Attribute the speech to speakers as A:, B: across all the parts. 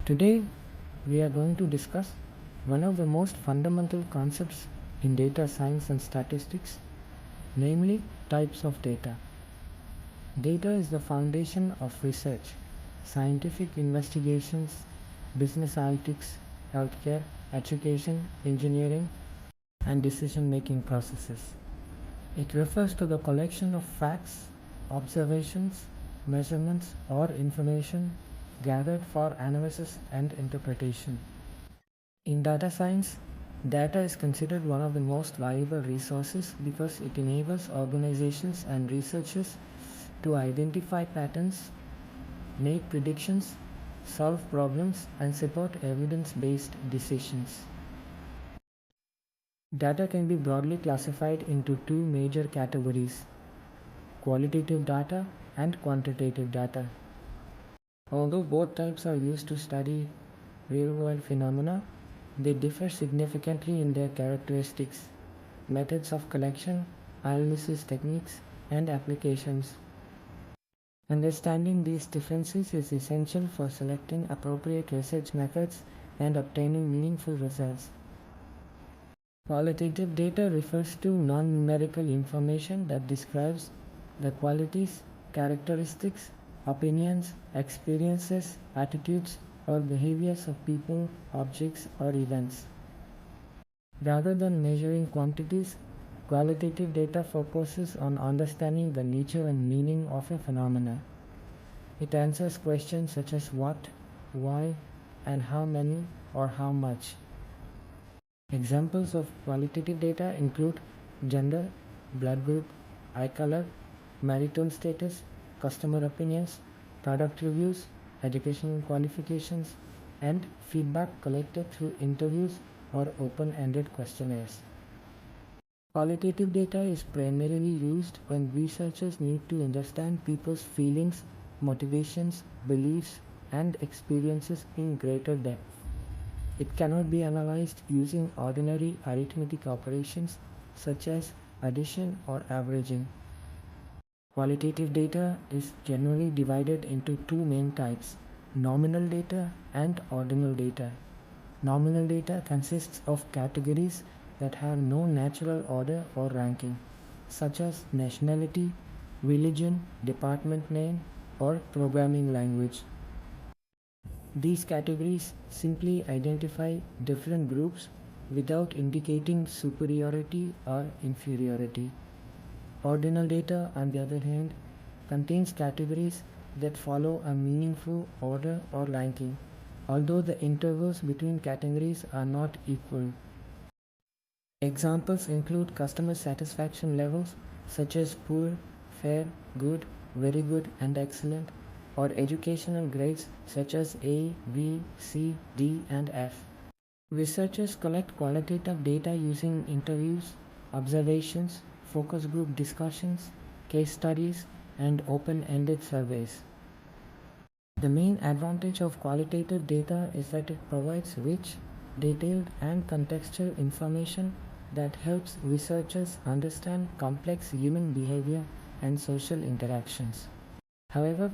A: Today, we are going to discuss one of the most fundamental concepts in data science and statistics, namely types of data. Data is the foundation of research, scientific investigations, business analytics, healthcare, education, engineering, and decision-making processes. It refers to the collection of facts, observations, measurements, or information gathered for analysis and interpretation. In data science, data is considered one of the most valuable resources because it enables organizations and researchers to identify patterns, make predictions, solve problems, and support evidence-based decisions. Data can be broadly classified into two major categories: qualitative data and quantitative data. Although both types are used to study real-world phenomena, they differ significantly in their characteristics, methods of collection, analysis techniques, and applications. Understanding these differences is essential for selecting appropriate research methods and obtaining meaningful results. Qualitative data refers to non-numerical information that describes the qualities, characteristics, opinions, experiences, attitudes, or behaviors of people, objects, or events. Rather than measuring quantities, qualitative data focuses on understanding the nature and meaning of a phenomena. It answers questions such as what, why, and how many or how much. Examples of qualitative data include gender, blood group, eye color, marital status, customer opinions, product reviews, educational qualifications, and feedback collected through interviews or open-ended questionnaires. Qualitative data is primarily used when researchers need to understand people's feelings, motivations, beliefs, and experiences in greater depth. It cannot be analyzed using ordinary arithmetic operations such as addition or averaging. Qualitative data is generally divided into two main types: nominal data and ordinal data. Nominal data consists of categories that have no natural order or ranking, such as nationality, religion, department name, or programming language. These categories simply identify different groups without indicating superiority or inferiority. Ordinal data, on the other hand, contains categories that follow a meaningful order or ranking, although the intervals between categories are not equal. Examples include customer satisfaction levels such as poor, fair, good, very good, and excellent, or educational grades such as A, B, C, D, and F. Researchers collect qualitative data using interviews, observations, focus group discussions, case studies, and open-ended surveys. The main advantage of qualitative data is that it provides rich, detailed, and contextual information that helps researchers understand complex human behavior and social interactions. However,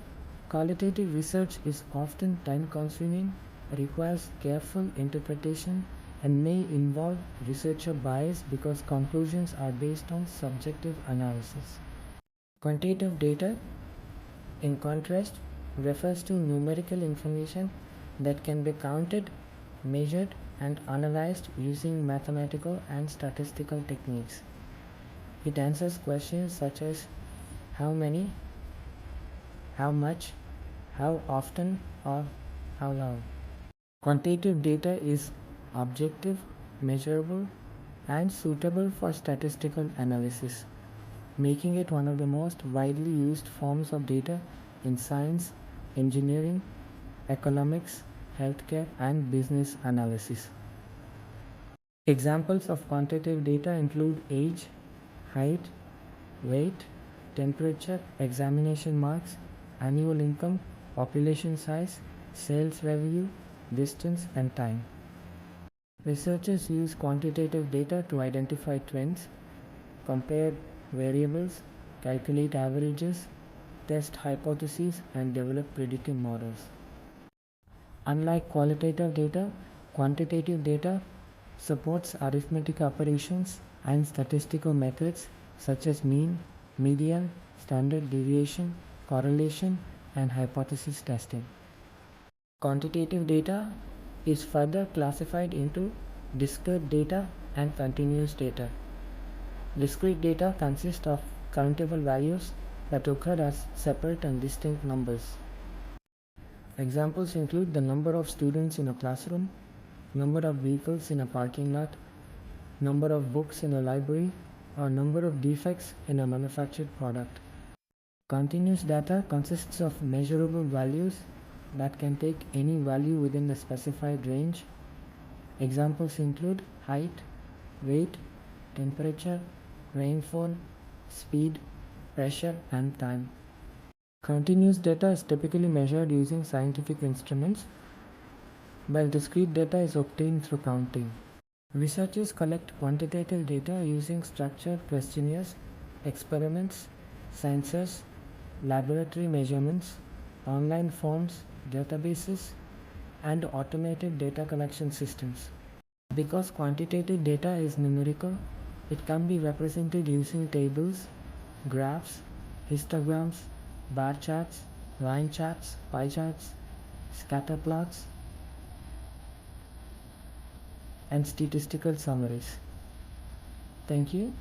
A: qualitative research is often time-consuming, requires careful interpretation, and may involve researcher bias because conclusions are based on subjective analysis. Quantitative data, in contrast, refers to numerical information that can be counted, measured, and analyzed using mathematical and statistical techniques. It answers questions such as how many, how much, how often, or how long. Quantitative data is objective, measurable, and suitable for statistical analysis, making it one of the most widely used forms of data in science, engineering, economics, healthcare, and business analysis. Examples of quantitative data include age, height, weight, temperature, examination marks, annual income, population size, sales revenue, distance, and time. Researchers use quantitative data to identify trends, compare variables, calculate averages, test hypotheses, and develop predictive models. Unlike qualitative data, quantitative data supports arithmetic operations and statistical methods such as mean, median, standard deviation, correlation, and hypothesis testing. Quantitative data is further classified into discrete data and continuous data. Discrete data consists of countable values that occur as separate and distinct numbers. Examples include the number of students in a classroom, number of vehicles in a parking lot, number of books in a library, or number of defects in a manufactured product. Continuous data consists of measurable values that can take any value within the specified range. Examples include height, weight, temperature, rainfall, speed, pressure, and time. Continuous data is typically measured using scientific instruments, while discrete data is obtained through counting. Researchers collect quantitative data using structured questionnaires, experiments, sensors, laboratory measurements, online forms, databases, and automated data collection systems. Because quantitative data is numerical, it can be represented using tables, graphs, histograms, bar charts, line charts, pie charts, scatter plots, and statistical summaries. Thank you.